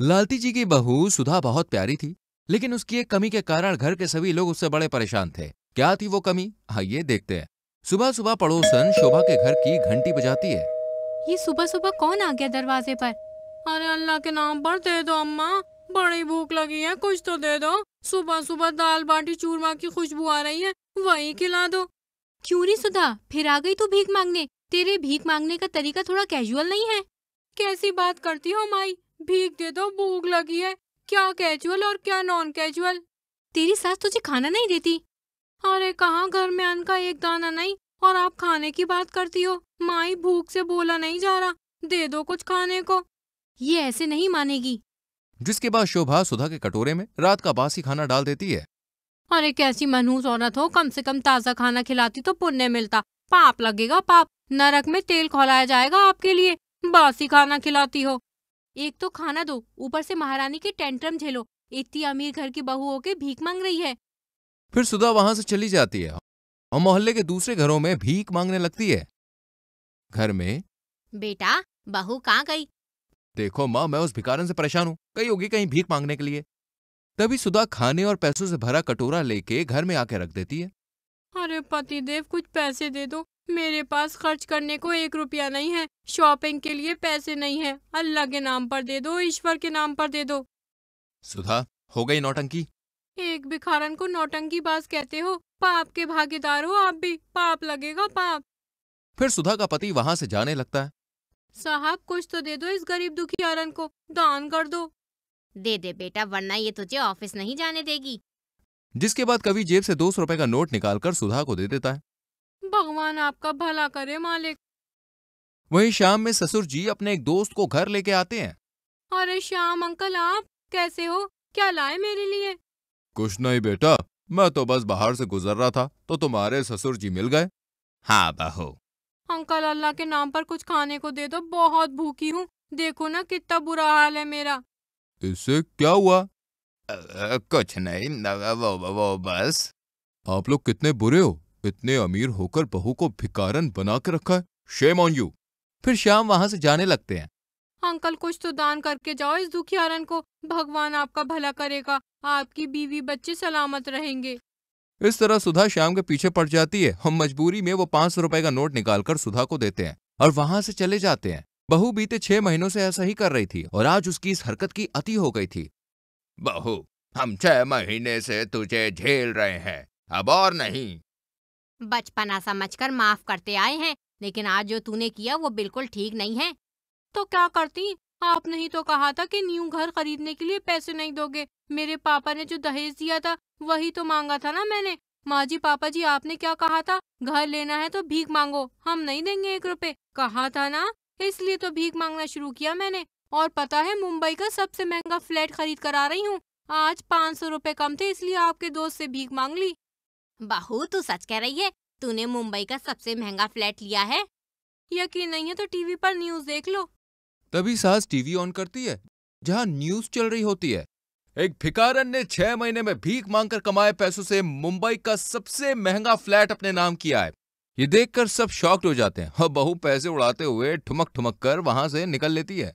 लालती जी की बहू सुधा बहुत प्यारी थी, लेकिन उसकी एक कमी के कारण घर के सभी लोग उससे बड़े परेशान थे। क्या थी वो कमी? आइए देखते हैं। सुबह सुबह पड़ोसन शोभा के घर की घंटी बजाती है। ये सुबह सुबह कौन आ गया दरवाजे पर? अरे अल्लाह के नाम पर दे दो अम्मा, बड़ी भूख लगी है, कुछ तो दे दो। सुबह सुबह दाल बाटी चूरमा की खुशबू आ रही है, वही खिला दो। क्यों री सुधा, फिर आ गई तू भीख मांगने? तेरे भीख मांगने का तरीका थोड़ा कैजुअल नहीं है? कैसी बात करती हो माई? भीख दे दो, भूख लगी है। क्या कैजुअल और क्या नॉन कैजुअल? तेरी सास तुझे खाना नहीं देती? अरे कहाँ, घर में अन्न का एक दाना नहीं और आप खाने की बात करती हो। माई, भूख से बोला नहीं जा रहा, दे दो कुछ खाने को। ये ऐसे नहीं मानेगी। जिसके बाद शोभा सुधा के कटोरे में रात का बासी खाना डाल देती है। अरे कैसी मनहूस औरत हो, कम से कम ताजा खाना खिलाती तो पुण्य मिलता। पाप लगेगा पाप, नरक में तेल खौलाया जाएगा आपके लिए। बासी खाना खिलाती हो। एक तो खाना दो, ऊपर से महारानी के टेंट्रम झेलो। इतनी अमीर घर की बहू होके भीख मांग रही है। फिर सुधा वहां से चली जाती है और मोहल्ले के दूसरे घरों में भीख मांगने लगती है। घर में, बेटा, बहू कहाँ गई? देखो माँ, मैं उस भिखारन से परेशान हूँ, गई होगी कहीं भीख मांगने के लिए। तभी सुधा खाने और पैसों से भरा कटोरा लेके घर में आके रख देती है। अरे पतिदेव, कुछ पैसे दे दो, मेरे पास खर्च करने को 1 रुपया नहीं है। शॉपिंग के लिए पैसे नहीं है। अल्लाह के नाम पर दे दो, ईश्वर के नाम पर दे दो। सुधा, हो गई नौटंकी? एक भिखारन को नौटंकी बाज कहते हो? पाप के भागीदार हो आप भी, पाप लगेगा पाप। फिर सुधा का पति वहां से जाने लगता है। साहब, कुछ तो दे दो इस गरीब दुखियारन को, दान कर दो। दे दे बेटा, वरना ये तुझे ऑफिस नहीं जाने देगी। जिसके बाद कवि जेब से 200 रुपए का नोट निकालकर सुधा को दे देता है। भगवान आपका भला करे मालिक। वहीं शाम में ससुर जी अपने एक दोस्त को घर लेके आते हैं। अरे श्याम अंकल, आप कैसे हो? क्या लाए मेरे लिए? कुछ नहीं बेटा, मैं तो बस बाहर से गुजर रहा था तो तुम्हारे ससुर जी मिल गए। हाँ बहू। अंकल, अल्लाह के नाम पर कुछ खाने को दे दो, बहुत भूखी हूँ। देखो ना कितना बुरा हाल है मेरा। इससे क्या हुआ? कुछ नहीं, वो बस। आप लोग कितने बुरे हो, इतने अमीर होकर बहू को भिखारन बना के रखा है। Shame on you. फिर शाम वहां से जाने लगते हैं। अंकल, कुछ तो दान करके जाओ इस दुखियारन को, भगवान आपका भला करेगा, आपकी बीवी बच्चे सलामत रहेंगे। इस तरह सुधा श्याम के पीछे पड़ जाती है। हम मजबूरी में वो 500 रुपए का नोट निकालकर सुधा को देते हैं और वहां से चले जाते हैं। बहू बीते 6 महीनों से ऐसा ही कर रही थी और आज उसकी इस हरकत की अति हो गई थी। बहू, हम 6 महीने से तुझे झेल रहे हैं, अब और नहीं। बचपना समझकर माफ करते आए हैं, लेकिन आज जो तूने किया वो बिल्कुल ठीक नहीं है। तो क्या करती? आपने ही तो कहा था कि न्यू घर खरीदने के लिए पैसे नहीं दोगे। मेरे पापा ने जो दहेज दिया था वही तो मांगा था ना मैंने। माँ जी, पापा जी, आपने क्या कहा था? घर लेना है तो भीख मांगो, हम नहीं देंगे 1 रुपए, कहा था ना। इसलिए तो भीख मांगना शुरू किया मैंने। और पता है, मुंबई का सबसे महंगा फ्लैट खरीद कर आ रही हूँ। आज 500 रुपए कम थे, इसलिए आपके दोस्त से भीख मांग ली। बहू, तू सच कह रही है? तूने मुंबई का सबसे महंगा फ्लैट लिया है? यकीन नहीं है तो टीवी पर न्यूज देख लो। तभी सास टीवी ऑन करती है जहां न्यूज चल रही होती है। एक भिखारन ने 6 महीने में भीख मांगकर कमाए पैसों से मुंबई का सबसे महंगा फ्लैट अपने नाम किया है। ये देखकर सब शॉक्ड हो जाते हैं और बहू पैसे उड़ाते हुए ठुमक ठुमक कर वहां से निकल लेती है।